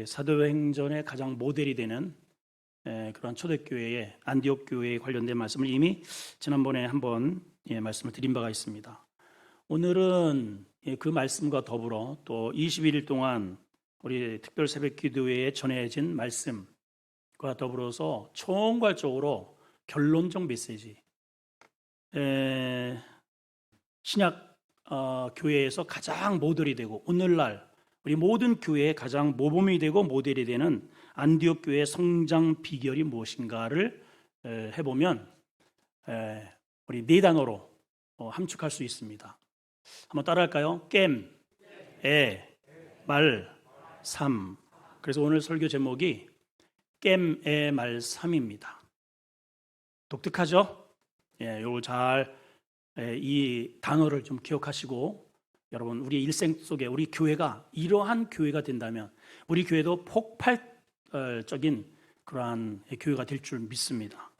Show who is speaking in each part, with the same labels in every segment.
Speaker 1: 사도행전의 가장 모델이 되는 그런 초대교회의 안디옥 교회에 관련된 말씀을 이미 지난번에 한번 말씀을 드린 바가 있습니다. 오늘은 그 말씀과 더불어 또 21일 동안 우리 특별 새벽 기도회에 전해진 말씀과 더불어서 총괄적으로 결론적 메시지, 신약 교회에서 가장 모델이 되고 오늘날 우리 모든 교회의 가장 모범이 되고 모델이 되는 안디옥 교회의 성장 비결이 무엇인가를 해보면 우리 네 단어로 함축할 수 있습니다. 한번 따라할까요? 깸, 말, 삼. 그래서 오늘 설교 제목이 깸, 말, 삼입니다. 독특하죠? 요거 잘 이 단어를 좀 기억하시고 여러분 우리 일생 속에 우리 교회가 이러한 교회가 된다면 우리 교회도 폭발적인 그러한 교회가 될 줄 믿습니다.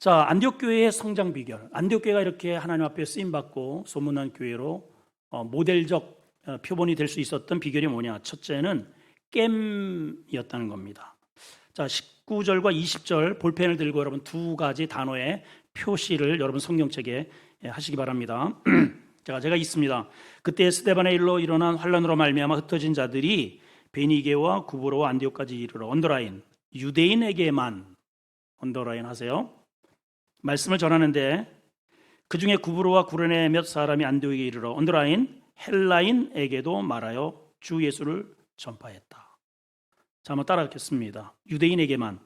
Speaker 1: 자, 안디옥 교회의 성장 비결. 안디옥 교회가 이렇게 하나님 앞에 쓰임 받고 소문난 교회로 모델적 표본이 될 수 있었던 비결이 뭐냐? 첫째는 깸이었다는 겁니다. 자, 19절과 20절 볼펜을 들고 여러분 두 가지 단어의 표시를 여러분 성경책에 하시기 바랍니다. 제가 있습니다. 그때 스데반의 일로 일어난 환란으로 말미암아 흩어진 자들이 베니게와 구브로와 안디옥까지 이르러 언더라인 유대인에게만 언더라인 하세요. 말씀을 전하는데 그 중에 구브로와 구레네 몇 사람이 안디옥에 이르러 언더라인 헬라인에게도 말하여 주 예수를 전파했다. 자, 한번 따라 읽겠습니다. 유대인에게만,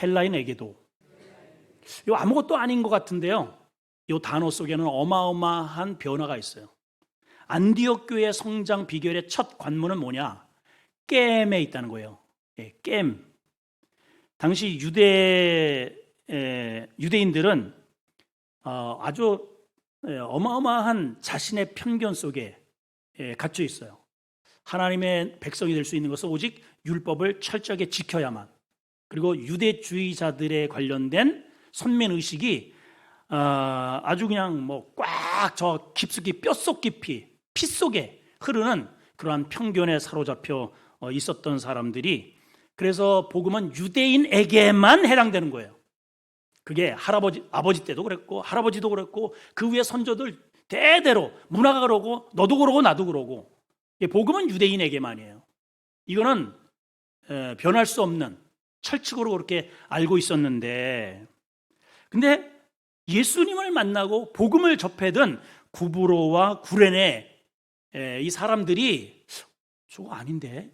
Speaker 1: 헬라인에게도. 이거 아무것도 아닌 것 같은데요. 이 단어 속에는 어마어마한 변화가 있어요. 안디옥 교회의 성장 비결의 첫 관문은 뭐냐? 깸에 있다는 거예요. 깸. 당시 유대인들은 아주 어마어마한 자신의 편견 속에 갇혀 있어요. 하나님의 백성이 될 수 있는 것은 오직 율법을 철저하게 지켜야만, 그리고 유대주의자들에 관련된 선민의식이 아주 그냥 뭐 꽉 저 깊숙이 뼛속 깊이 피 속에 흐르는 그러한 편견에 사로잡혀 있었던 사람들이, 그래서 복음은 유대인에게만 해당되는 거예요. 그게 아버지 때도 그랬고 할아버지도 그랬고 그 위에 선조들 대대로 문화가 그러고 너도 그러고 나도 그러고 복음은 유대인에게만이에요. 이거는 변할 수 없는 철칙으로 그렇게 알고 있었는데, 근데 예수님을 만나고 복음을 접해든 구브로와 구레네 이 사람들이 저거 아닌데,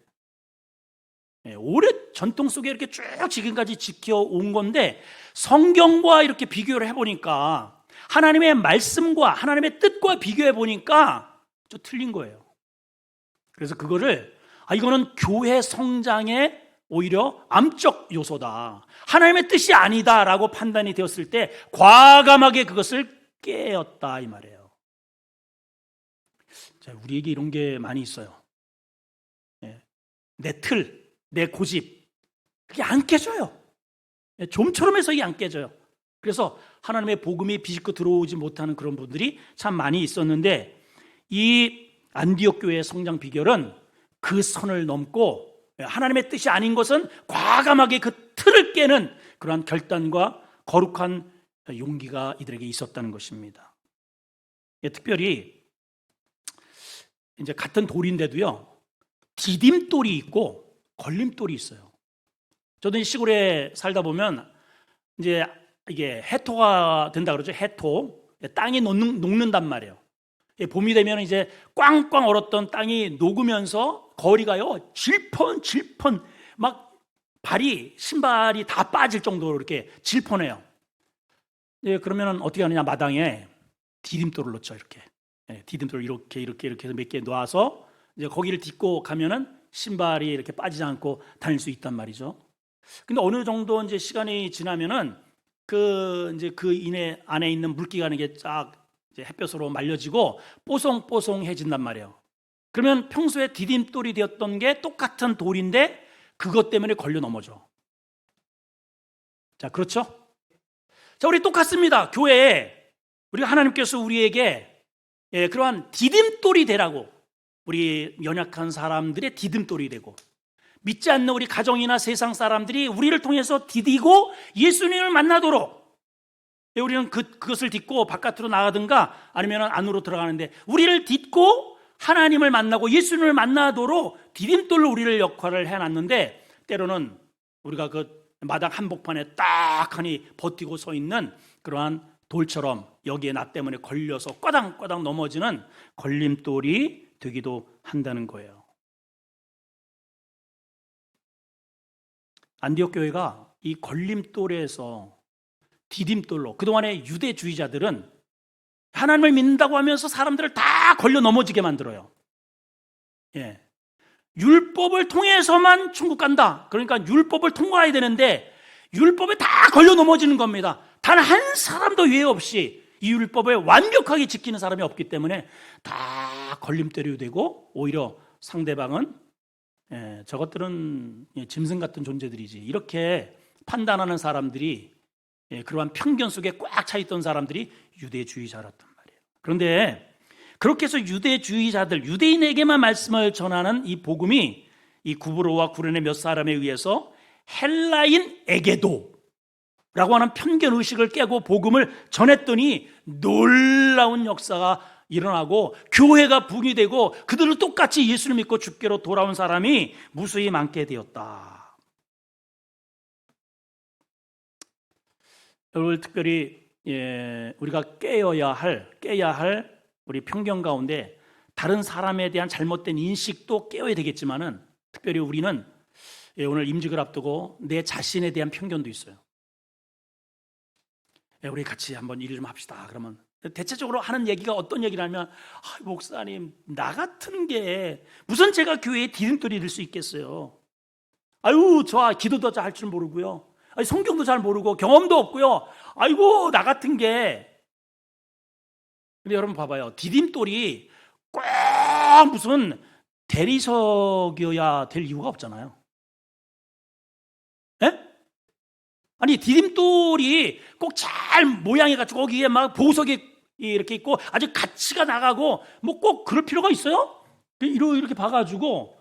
Speaker 1: 오래 전통 속에 이렇게 쭉 지금까지 지켜온 건데 성경과 이렇게 비교를 해보니까 하나님의 말씀과 하나님의 뜻과 비교해 보니까 좀 틀린 거예요. 그래서 그거를 이거는 교회 성장의 오히려 암적 요소다, 하나님의 뜻이 아니다라고 판단이 되었을 때 과감하게 그것을 깨었다 이 말이에요. 자, 우리에게 이런 게 많이 있어요. 내 틀, 내 고집, 그게 안 깨져요. 좀처럼 해서 이게 안 깨져요. 그래서 하나님의 복음이 비집고 들어오지 못하는 그런 분들이 참 많이 있었는데, 이 안디옥 교회의 성장 비결은 그 선을 넘고 하나님의 뜻이 아닌 것은 과감하게 그 틀을 깨는 그러한 결단과 거룩한 용기가 이들에게 있었다는 것입니다. 특별히 이제 같은 돌인데도요, 디딤돌이 있고 걸림돌이 있어요. 저도 이 시골에 살다 보면 이제 이게 해토가 된다 그러죠. 해토. 땅이 녹는단 말이에요. 봄이 되면 이제 꽝꽝 얼었던 땅이 녹으면서 거리가요 질펀질펀 막 신발이 다 빠질 정도로 이렇게 질펀해요. 그러면 어떻게 하느냐? 마당에 디딤돌을 놓죠. 이렇게 디딤돌을 이렇게 해서 몇 개 놓아서 이제 거기를 딛고 가면은 신발이 이렇게 빠지지 않고 다닐 수 있단 말이죠. 근데 어느 정도 이제 시간이 지나면은 그 안에 있는 물기가 이게 쫙 이제 햇볕으로 말려지고 뽀송뽀송해진단 말이에요. 그러면 평소에 디딤돌이 되었던 게 똑같은 돌인데 그것 때문에 걸려 넘어져. 자, 그렇죠? 자, 우리 똑같습니다. 교회에 우리가 하나님께서 우리에게 그러한 디딤돌이 되라고 우리 연약한 사람들의 디딤돌이 되고, 믿지 않는 우리 가정이나 세상 사람들이 우리를 통해서 디디고 예수님을 만나도록, 우리는 그것을 딛고 바깥으로 나가든가 아니면 안으로 들어가는데, 우리를 딛고 하나님을 만나고 예수님을 만나도록 디딤돌로 우리를 역할을 해놨는데, 때로는 우리가 그 마당 한복판에 딱 하니 버티고 서 있는 그러한 돌처럼 여기에 나 때문에 걸려서 꽈당꽈당 넘어지는 걸림돌이 되기도 한다는 거예요. 안디옥 교회가 이 걸림돌에서 디딤돌로, 그동안의 유대주의자들은 하나님을 믿는다고 하면서 사람들을 다 걸려 넘어지게 만들어요. 예. 율법을 통해서만 천국 간다. 그러니까 율법을 통과해야 되는데 율법에 다 걸려 넘어지는 겁니다. 단 한 사람도 예외 없이 이 율법을 완벽하게 지키는 사람이 없기 때문에 다 걸림돌이 되고, 오히려 상대방은 저것들은 짐승 같은 존재들이지, 이렇게 판단하는 사람들이, 그러한 편견 속에 꽉 차 있던 사람들이 유대주의자였단 말이에요. 그런데 그렇게 해서 유대주의자들, 유대인에게만 말씀을 전하는 이 복음이 이 구브로와 구레네 몇 사람에 의해서 헬라인에게도 라고 하는 편견 의식을 깨고 복음을 전했더니 놀라운 역사가 일어나고 교회가 붕이 되고 그들도 똑같이 예수를 믿고 주께로 돌아온 사람이 무수히 많게 되었다. 여러분, 특별히 우리가 깨야 할 우리 편견 가운데 다른 사람에 대한 잘못된 인식도 깨어야 되겠지만은, 특별히 우리는 오늘 임직을 앞두고 내 자신에 대한 편견도 있어요. 우리 같이 한번 일 좀 합시다. 그러면 대체적으로 하는 얘기가 어떤 얘기냐면, 목사님, 나 같은 게 무슨 제가 교회에 디딤돌이 될 수 있겠어요. 아유, 저 기도도 잘 할 줄 모르고요, 성경도 잘 모르고 경험도 없고요, 아이고 나 같은 게. 근데 여러분 봐봐요, 디딤돌이 꼭 무슨 대리석이어야 될 이유가 없잖아요. 예? 아니, 디딤돌이 꼭 잘 모양해가지고 거기에 막 보석이 이렇게 있고 아주 가치가 나가고 뭐 꼭 그럴 필요가 있어요? 이렇게 봐가지고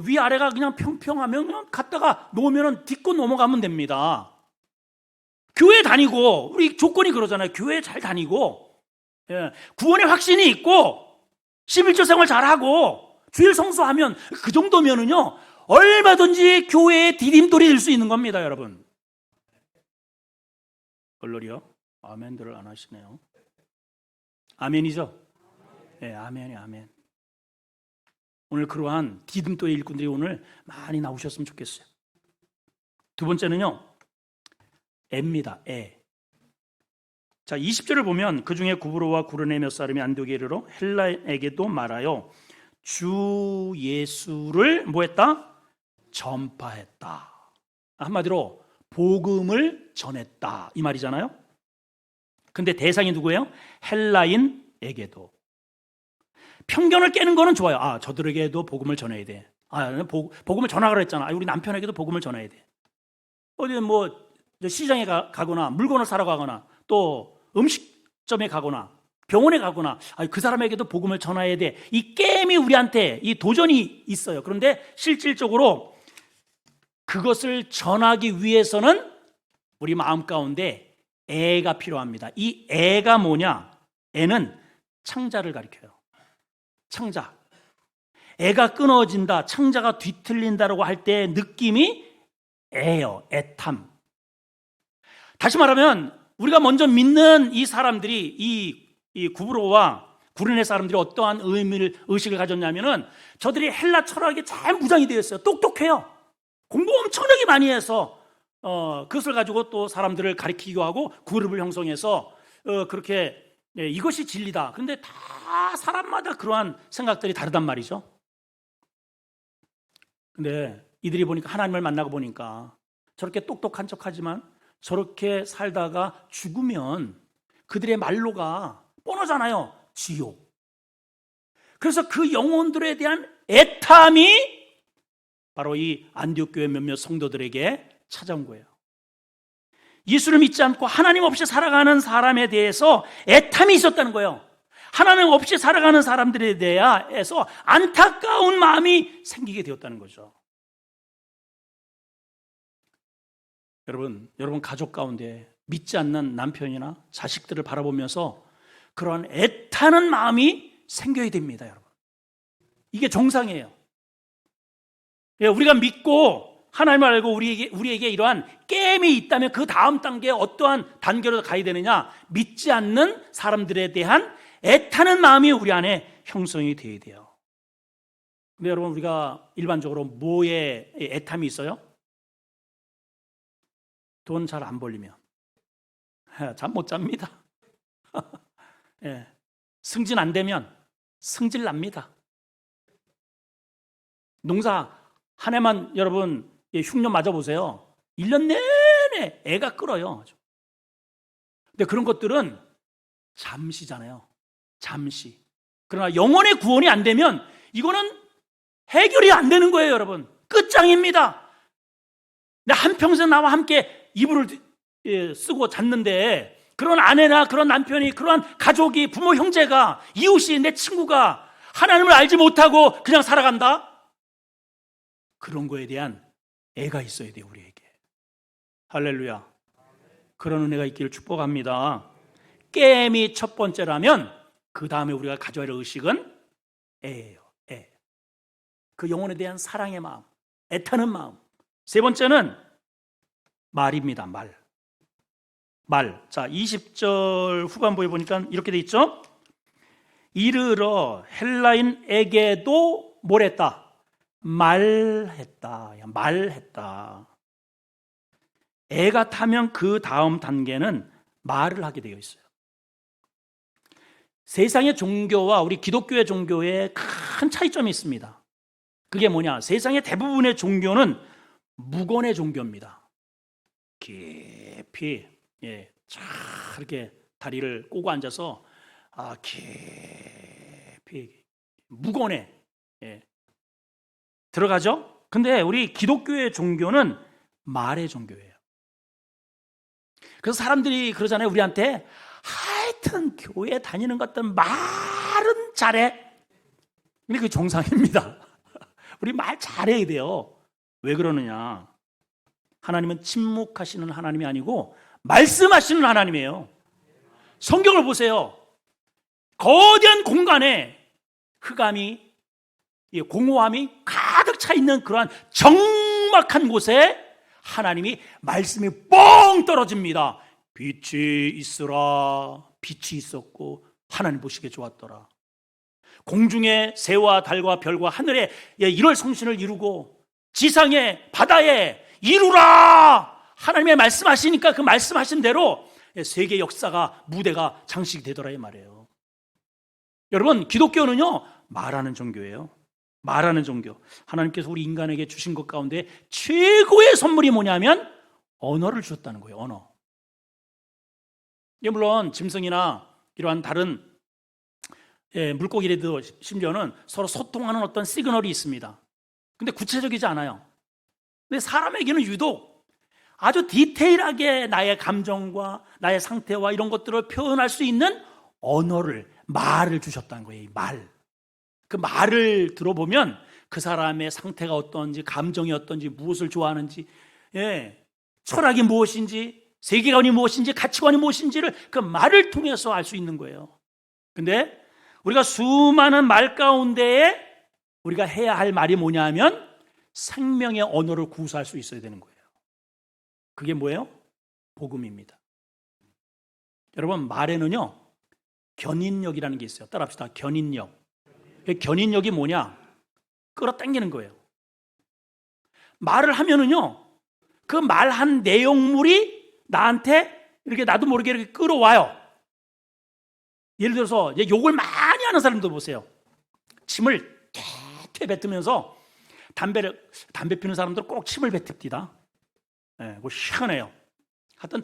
Speaker 1: 위아래가 그냥 평평하면 그냥 갖다가 놓으면 딛고 넘어가면 됩니다. 교회 다니고, 우리 조건이 그러잖아요. 교회 잘 다니고, 구원의 확신이 있고 11조 생활 잘하고 주일 성수하면 그 정도면은요 얼마든지 교회의 디딤돌이 될 수 있는 겁니다. 여러분, 얼러리요? 아멘들을 안 하시네요. 아멘이죠? 네, 아멘이 아멘. 오늘 그러한 디딤돌의 일꾼들이 오늘 많이 나오셨으면 좋겠어요. 두 번째는요, 애입니다. 애. 자, 20절을 보면 그 중에 구브로와 구레네 몇 사람이 안디옥에 이르러 헬라에게도 말하여 주 예수를 뭐했다? 전파했다. 한마디로 복음을 전했다, 이 말이잖아요. 근데 대상이 누구예요? 헬라인에게도. 편견을 깨는 거는 좋아요. 저들에게도 복음을 전해야 돼. 복음을 전하라고 했잖아. 우리 남편에게도 복음을 전해야 돼. 어디 뭐 시장에 가거나 물건을 사러 가거나 또 음식점에 가거나 병원에 가거나 그 사람에게도 복음을 전해야 돼. 이 게임이 우리한테 이 도전이 있어요. 그런데 실질적으로 그것을 전하기 위해서는 우리 마음 가운데 애가 필요합니다. 이 애가 뭐냐? 애는 창자를 가리켜요. 창자. 애가 끊어진다, 창자가 뒤틀린다라고 할 때 느낌이 애요. 애탐. 다시 말하면 우리가 먼저 믿는 이 사람들이, 이 구브로와 구레네 사람들이 어떠한 의식을 가졌냐면은, 저들이 헬라 철학에 잘 무장이 되어 있어요. 똑똑해요. 공부 엄청나게 많이 해서 그것을 가지고 또 사람들을 가리키기도 하고 그룹을 형성해서 그렇게 이것이 진리다. 그런데 다 사람마다 그러한 생각들이 다르단 말이죠. 근데 이들이 보니까, 하나님을 만나고 보니까 저렇게 똑똑한 척하지만 저렇게 살다가 죽으면 그들의 말로가 뻔하잖아요. 지옥. 그래서 그 영혼들에 대한 애탐이 바로 이 안디옥 교회 몇몇 성도들에게 찾아온 거예요. 예수를 믿지 않고 하나님 없이 살아가는 사람에 대해서 애탐이 있었다는 거예요. 하나님 없이 살아가는 사람들에 대해서 안타까운 마음이 생기게 되었다는 거죠. 여러분 가족 가운데 믿지 않는 남편이나 자식들을 바라보면서 그러한 애타는 마음이 생겨야 됩니다, 여러분. 이게 정상이에요. 우리가 믿고 하나님을 알고 우리에게 이러한 깨임이 있다면 그 다음 단계에 어떠한 단계로 가야 되느냐? 믿지 않는 사람들에 대한 애타는 마음이 우리 안에 형성이 되어야 돼요. 근데 여러분, 우리가 일반적으로 뭐에 애탐이 있어요? 돈 잘 안 벌리면 잠 못 잡니다. 예. 승진 안 되면 승질 납니다. 농사 한 해만 여러분 흉년 맞아보세요. 1년 내내 애가 끓어요. 근데 그런 것들은 잠시잖아요. 잠시. 그러나 영혼의 구원이 안 되면 이거는 해결이 안 되는 거예요, 여러분. 끝장입니다. 한평생 나와 함께 이불을 쓰고 잤는데 그런 아내나 그런 남편이, 그런 가족이, 부모, 형제가, 이웃이, 내 친구가 하나님을 알지 못하고 그냥 살아간다? 그런 거에 대한 애가 있어야 돼요, 우리에게. 할렐루야. 그런 은혜가 있기를 축복합니다. 깨임이 첫 번째라면 그 다음에 우리가 가져야 할 의식은 애예요. 애. 그 영혼에 대한 사랑의 마음, 애타는 마음. 세 번째는 말입니다. 말. 자, 20절 후반부에 보니까 이렇게 돼 있죠. 이르러 헬라인에게도 뭘 했다? 말했다. 애가 타면 그 다음 단계는 말을 하게 되어 있어요. 세상의 종교와 우리 기독교의 종교에 큰 차이점이 있습니다. 그게 뭐냐? 세상의 대부분의 종교는 무건의 종교입니다. 깊이 잘 이렇게 다리를 꼬고 앉아서 깊이 무건에 들어가죠. 근데 우리 기독교의 종교는 말의 종교예요. 그래서 사람들이 그러잖아요, 우리한테. 하여튼 교회 다니는 것들은 말은 잘해. 근데 그게 정상입니다. 우리 말 잘해야 돼요. 왜 그러느냐? 하나님은 침묵하시는 하나님이 아니고 말씀하시는 하나님이에요. 성경을 보세요. 거대한 공간에 흑암이, 공허함이 가득 차 있는 그러한 적막한 곳에 하나님이 말씀이 뻥 떨어집니다. 빛이 있으라. 빛이 있었고 하나님 보시기에 좋았더라. 공중에 새와 달과 별과 하늘에 1월 성신을 이루고 지상에 바다에 이루라. 하나님의 말씀하시니까 그 말씀하신 대로 세계 역사가, 무대가 장식이 되더라 이 말이에요. 여러분, 기독교는요 말하는 종교예요. 말하는 종교. 하나님께서 우리 인간에게 주신 것 가운데 최고의 선물이 뭐냐면 언어를 주셨다는 거예요. 언어. 물론 짐승이나 이러한 다른 물고기라도 심지어는 서로 소통하는 어떤 시그널이 있습니다. 근데 구체적이지 않아요. 근데 사람에게는 유독 아주 디테일하게 나의 감정과 나의 상태와 이런 것들을 표현할 수 있는 언어를, 말을 주셨다는 거예요. 이 말. 그 말을 들어보면 그 사람의 상태가 어떤지, 감정이 어떤지, 무엇을 좋아하는지, 철학이 무엇인지, 세계관이 무엇인지, 가치관이 무엇인지를 그 말을 통해서 알 수 있는 거예요. 근데 우리가 수많은 말 가운데에 우리가 해야 할 말이 뭐냐 하면 생명의 언어를 구사할 수 있어야 되는 거예요. 그게 뭐예요? 복음입니다. 여러분, 말에는요 견인력이라는 게 있어요. 따라합시다. 견인력. 견인력이 뭐냐? 끌어당기는 거예요. 말을 하면은요 그 말한 내용물이 나한테 이렇게 나도 모르게 이렇게 끌어와요. 예를 들어서 욕을 많이 하는 사람들 보세요. 침을 퇴퇴 뱉으면서 담배 피우는 사람들은 꼭 침을 뱉읍니다. 그거 희한해요. 하여튼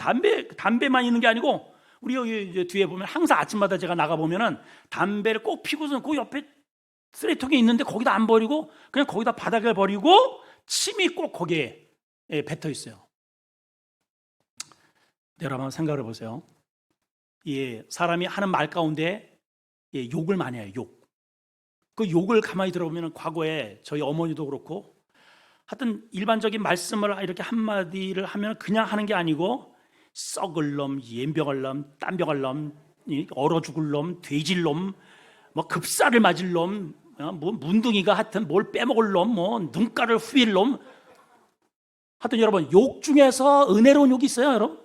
Speaker 1: 담배만 있는 게 아니고 우리 여기 뒤에 보면 항상 아침마다 제가 나가 보면은 담배를 꼭 피고서 그 옆에 쓰레기통이 있는데 거기다 안 버리고 그냥 거기다 바닥에 버리고 침이 꼭 거기에 뱉어 있어요. 여러분 한번 생각을 해보세요. 사람이 하는 말 가운데 욕을 많이 해요. 욕. 그 욕을 가만히 들어보면 과거에 저희 어머니도 그렇고 하여튼 일반적인 말씀을 이렇게 한마디를 하면 그냥 하는 게 아니고 썩을 놈, 옌병할 놈, 딴병할 놈, 얼어 죽을 놈, 돼질 놈, 뭐 급사를 맞을 놈, 뭐 문둥이가 하여튼 뭘 빼먹을 놈, 뭐 눈가를 후일 놈. 하여튼 여러분 욕 중에서 은혜로운 욕이 있어요, 여러분?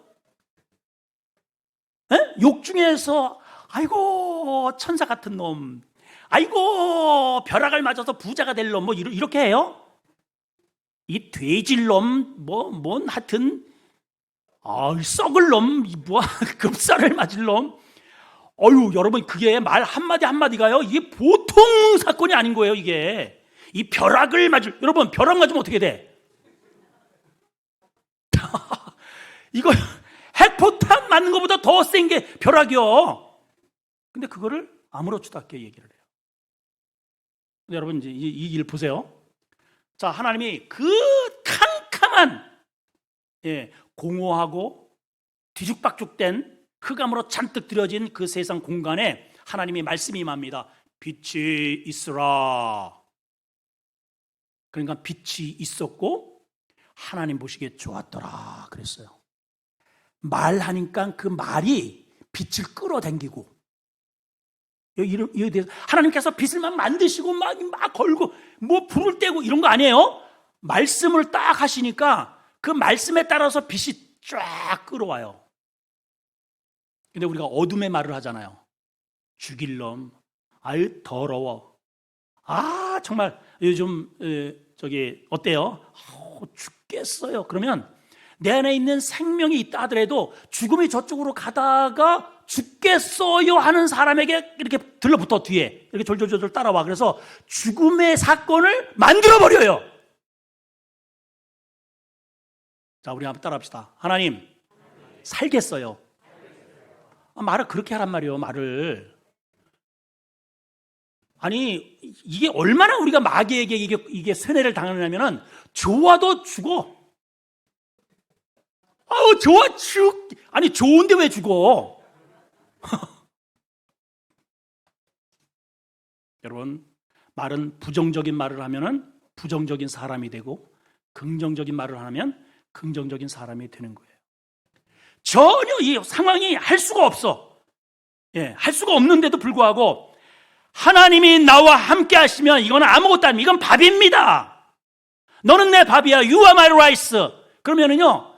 Speaker 1: 욕 중에서 아이고 천사 같은 놈, 아이고 벼락을 맞아서 부자가 될 놈, 뭐 이렇게 해요? 이 돼질 놈, 뭔 하여튼 썩을 놈, 뭐 급사를 맞을 놈. 어유 여러분 그게 말 한마디 한마디가요 이게 보통 사건이 아닌 거예요. 이게 이 벼락을 맞을, 여러분 벼락 맞으면 어떻게 돼? 이거 핵포탄 맞는 것보다 더 센 게 벼락이요. 근데 그거를 아무렇지도 않게 얘기를 해요. 근데 여러분 이제 이 일 보세요. 자, 하나님이 그 캄캄한 공허하고 뒤죽박죽된 흑암으로 잔뜩 들여진 그 세상 공간에 하나님의 말씀이 임합니다. 빛이 있으라. 그러니까 빛이 있었고 하나님 보시기에 좋았더라 그랬어요. 말하니까 그 말이 빛을 끌어당기고, 하나님께서 빛을 막 만드시고 막 걸고 뭐 불을 떼고 이런 거 아니에요. 말씀을 딱 하시니까 그 말씀에 따라서 빛이 쫙 끌어와요. 근데 우리가 어둠의 말을 하잖아요. 죽일 놈, 아유 더러워, 정말 요즘 저기 어때요? 죽겠어요. 그러면 내 안에 있는 생명이 있다 하더라도 죽음이 저쪽으로 가다가 죽겠어요 하는 사람에게 이렇게 들러붙어, 뒤에 이렇게 졸졸졸 따라와. 그래서 죽음의 사건을 만들어버려요. 자, 우리 한번 따라합시다. 하나님 살겠어요. 말을 그렇게 하란 말이에요. 말을. 아니 이게 얼마나 우리가 마귀에게 이게 세뇌를 당하느냐면은 좋아도 죽어. 좋아 아니 좋은데 왜 죽어? 여러분 말은 부정적인 말을 하면은 부정적인 사람이 되고 긍정적인 말을 하면 긍정적인 사람이 되는 거예요. 전혀 이 상황이 할 수가 없어. 할 수가 없는데도 불구하고 하나님이 나와 함께 하시면 이거는 아무것도 아닙니다. 이건 밥입니다. 너는 내 밥이야. You are my rice. 그러면은요,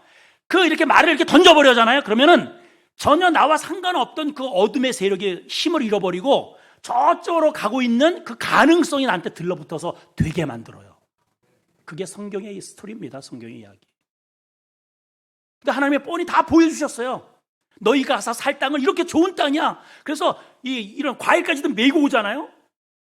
Speaker 1: 이렇게 말을 이렇게 던져버려잖아요. 그러면은 전혀 나와 상관없던 그 어둠의 세력이 힘을 잃어버리고 저쪽으로 가고 있는 그 가능성이 나한테 들러붙어서 되게 만들어요. 그게 성경의 스토리입니다. 성경의 이야기. 근데 하나님의 뻔히 다 보여주셨어요. 너희가 가서 살 땅은 이렇게 좋은 땅이야. 그래서 이런 과일까지도 메고 오잖아요.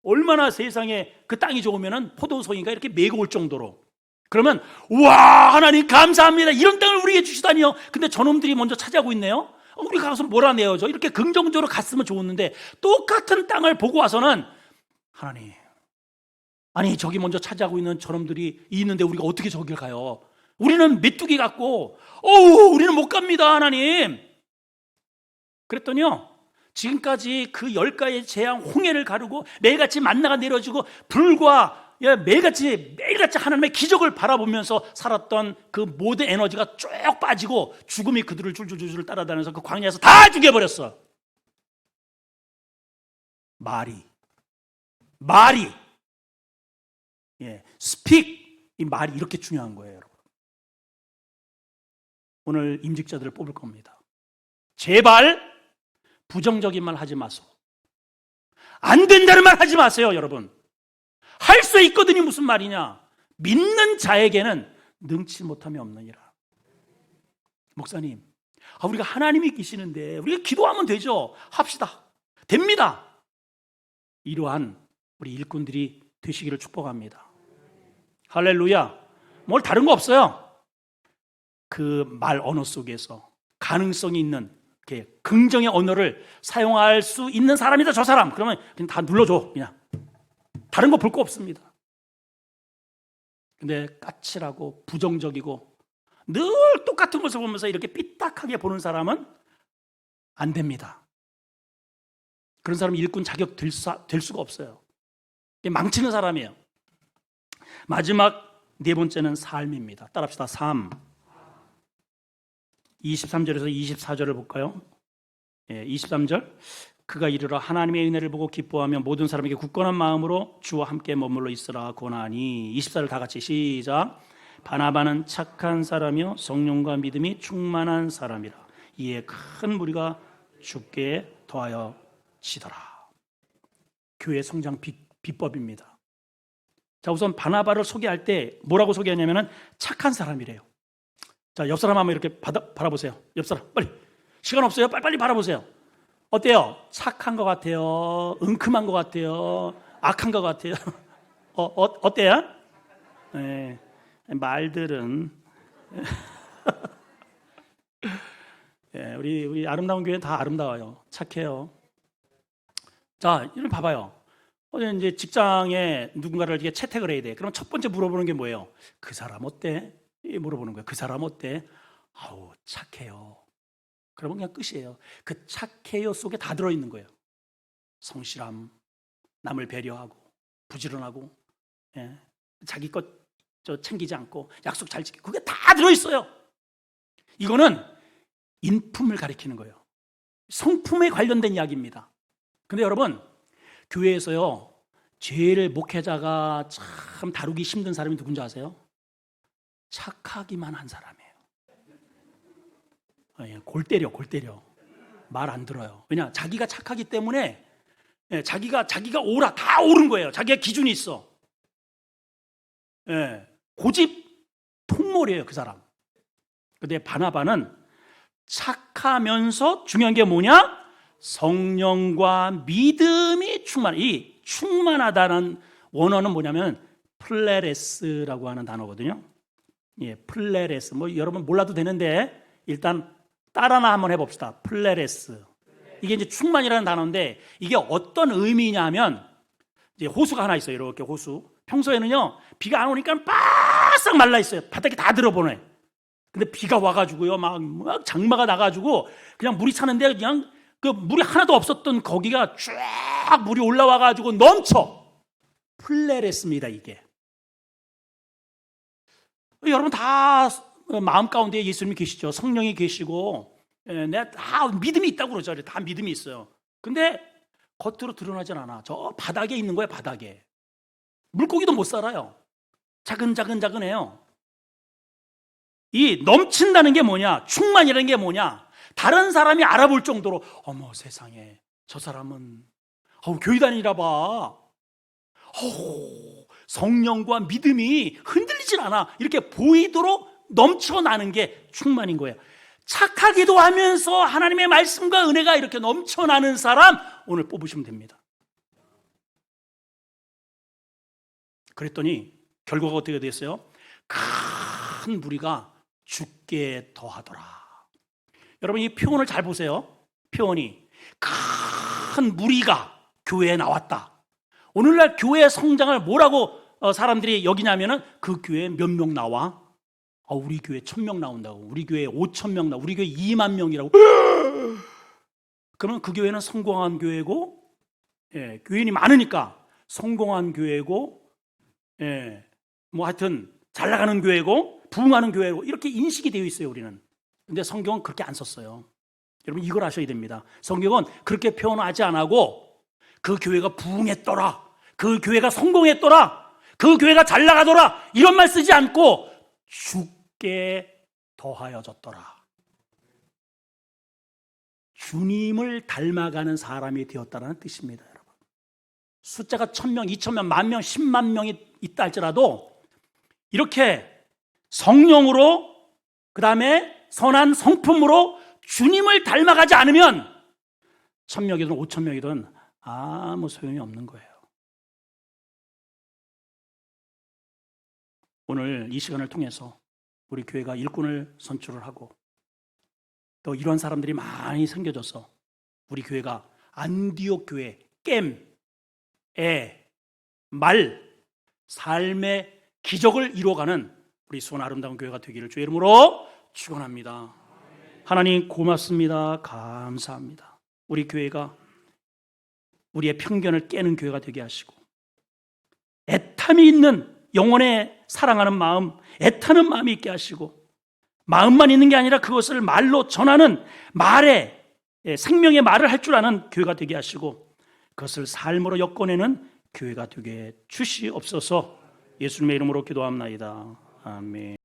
Speaker 1: 얼마나 세상에 그 땅이 좋으면은 포도송이가 이렇게 메고 올 정도로. 그러면 와 하나님 감사합니다. 이런 땅을 우리에게 주시다니요. 근데 저놈들이 먼저 차지하고 있네요. 우리가 가서 몰아내야죠. 이렇게 긍정적으로 갔으면 좋았는데 똑같은 땅을 보고 와서는 하나님, 아니 저기 먼저 차지하고 있는 저놈들이 있는데 우리가 어떻게 저길 가요? 우리는 메뚜기 같고 우리는 못 갑니다. 하나님. 그랬더니요, 지금까지 그 열가의 재앙 홍해를 가르고 매일같이 만나가 내려지고 불과 매일같이 하나님의 기적을 바라보면서 살았던 그 모든 에너지가 쭉 빠지고 죽음이 그들을 줄줄줄 따라다니면서 그 광야에서 다 죽여버렸어. 말이 스픽, 이 말이 이렇게 중요한 거예요. 여러분, 오늘 임직자들을 뽑을 겁니다. 제발 부정적인 말 하지 마세요. 안 된다는 말 하지 마세요. 여러분, 할 수 있거든요. 무슨 말이냐? 믿는 자에게는 능치 못함이 없느니라. 목사님, 우리가 하나님이 계시는데 우리가 기도하면 되죠. 합시다. 됩니다. 이러한 우리 일꾼들이 되시기를 축복합니다. 할렐루야. 뭘 다른 거 없어요. 그 말 언어 속에서 가능성이 있는 긍정의 언어를 사용할 수 있는 사람이다. 저 사람. 그러면 그냥 다 눌러줘. 그냥 다른 거 볼 거 없습니다. 근데 까칠하고 부정적이고 늘 똑같은 것을 보면서 이렇게 삐딱하게 보는 사람은 안 됩니다. 그런 사람이 일꾼 자격 될 수가 없어요. 망치는 사람이에요. 마지막 네 번째는 삶입니다. 따라합시다. 삶. 23절에서 24절을 볼까요? 23절. 그가 이르러 하나님의 은혜를 보고 기뻐하며 모든 사람에게 굳건한 마음으로 주와 함께 머물러 있으라 권하니. 24절 다 같이 시작. 바나바는 착한 사람이요 성령과 믿음이 충만한 사람이라. 이에 큰 무리가 주께 더하여 지더라. 교회 성장 비법입니다. 자, 우선 바나바를 소개할 때 뭐라고 소개하냐면은 착한 사람이래요. 자, 옆 사람 한번 이렇게 바라보세요. 옆 사람 빨리. 시간 없어요. 빨리 바라보세요. 어때요? 착한 것 같아요? 은큼한 것 같아요? 악한 것 같아요? 어때요? 네, 말들은 네, 우리 아름다운 교회는 다 아름다워요. 착해요. 자, 이런 봐봐요. 이제 직장에 누군가를 이렇게 채택을 해야 돼. 그럼 첫 번째 물어보는 게 뭐예요? 그 사람 어때? 물어보는 거예요. 그 사람 어때? 아우, 착해요. 그러면 그냥 끝이에요. 그 착해요 속에 다 들어있는 거예요. 성실함, 남을 배려하고, 부지런하고, 예, 자기 것 챙기지 않고, 약속 잘 지키고, 그게 다 들어있어요. 이거는 인품을 가리키는 거예요. 성품에 관련된 이야기입니다. 근데 여러분, 교회에서요, 제일 목회자가 참 다루기 힘든 사람이 누군지 아세요? 착하기만 한 사람이에요. 골 때려. 말 안 들어요. 왜냐? 자기가 착하기 때문에 자기가 옳아. 다 옳은 거예요. 자기가 기준이 있어. 고집 통몰이에요, 그 사람. 근데 바나바는 착하면서 중요한 게 뭐냐? 성령과 믿음이 이 충만하다는 원어는 뭐냐면 플레레스라고 하는 단어거든요. 플레레스. 여러분 몰라도 되는데 일단 따라나 한번 해봅시다. 플레레스. 이게 이제 충만이라는 단어인데 이게 어떤 의미냐 하면 이제 호수가 하나 있어요. 이렇게 호수. 평소에는요, 비가 안 오니까 바싹 말라 있어요. 바닥에 다 들어보네. 근데 비가 와가지고요, 막 장마가 나가지고 그냥 물이 차는데 그냥 그 물이 하나도 없었던 거기가 쫙 물이 올라와가지고 넘쳐. 플레레스입니다, 이게. 여러분 다 마음 가운데 예수님이 계시죠. 성령이 계시고, 내가 다 믿음이 있다고 그러죠. 다 믿음이 있어요. 근데 겉으로 드러나진 않아. 저 바닥에 있는 거예요, 바닥에. 물고기도 못 살아요. 자근자근해요. 이 넘친다는 게 뭐냐? 충만이라는 게 뭐냐? 다른 사람이 알아볼 정도로, 어머 세상에 저 사람은 교회 다니라 봐. 성령과 믿음이 흔들리질 않아. 이렇게 보이도록 넘쳐나는 게 충만인 거예요. 착하기도 하면서 하나님의 말씀과 은혜가 이렇게 넘쳐나는 사람 오늘 뽑으시면 됩니다. 그랬더니 결과가 어떻게 됐어요? 큰 무리가 죽게 더하더라. 여러분 이 표현을 잘 보세요. 표현이 큰 무리가 교회에 나왔다. 오늘날 교회 성장을 뭐라고 사람들이 여기냐면은 그 교회에 몇 명 나와? 우리 교회 1,000명 나온다고. 우리 교회 5,000명 나오고. 우리 교회 2만 명이라고. 그러면 그 교회는 성공한 교회고, 교인이 많으니까 성공한 교회고, 하여튼 잘 나가는 교회고, 부흥하는 교회고 이렇게 인식이 되어 있어요, 우리는. 근데 성경은 그렇게 안 썼어요. 여러분 이걸 아셔야 됩니다. 성경은 그렇게 표현하지 않고 그 교회가 부흥했더라, 그 교회가 성공했더라, 그 교회가 잘 나가더라 이런 말 쓰지 않고 죽게 더하여졌더라. 주님을 닮아가는 사람이 되었다는 뜻입니다, 여러분. 숫자가 1,000명, 2,000명, 10,000명, 10만 명이 있다 할지라도 이렇게 성령으로 그 다음에 선한 성품으로 주님을 닮아가지 않으면 1,000명이든 5,000명이든 아무 소용이 없는 거예요. 오늘 이 시간을 통해서 우리 교회가 일꾼을 선출을 하고 또 이런 사람들이 많이 생겨져서 우리 교회가 안디옥 교회 삶의 기적을 이루어가는 우리 수원 아름다운 교회가 되기를 주의 이름으로 축원합니다. 하나님 고맙습니다. 감사합니다. 우리 교회가 우리의 편견을 깨는 교회가 되게 하시고, 애탐이 있는 영혼에 사랑하는 마음, 애타는 마음이 있게 하시고, 마음만 있는 게 아니라 그것을 말로 전하는 말에 생명의 말을 할 줄 아는 교회가 되게 하시고, 그것을 삶으로 엮어내는 교회가 되게 주시옵소서. 예수님의 이름으로 기도합나이다. 아멘.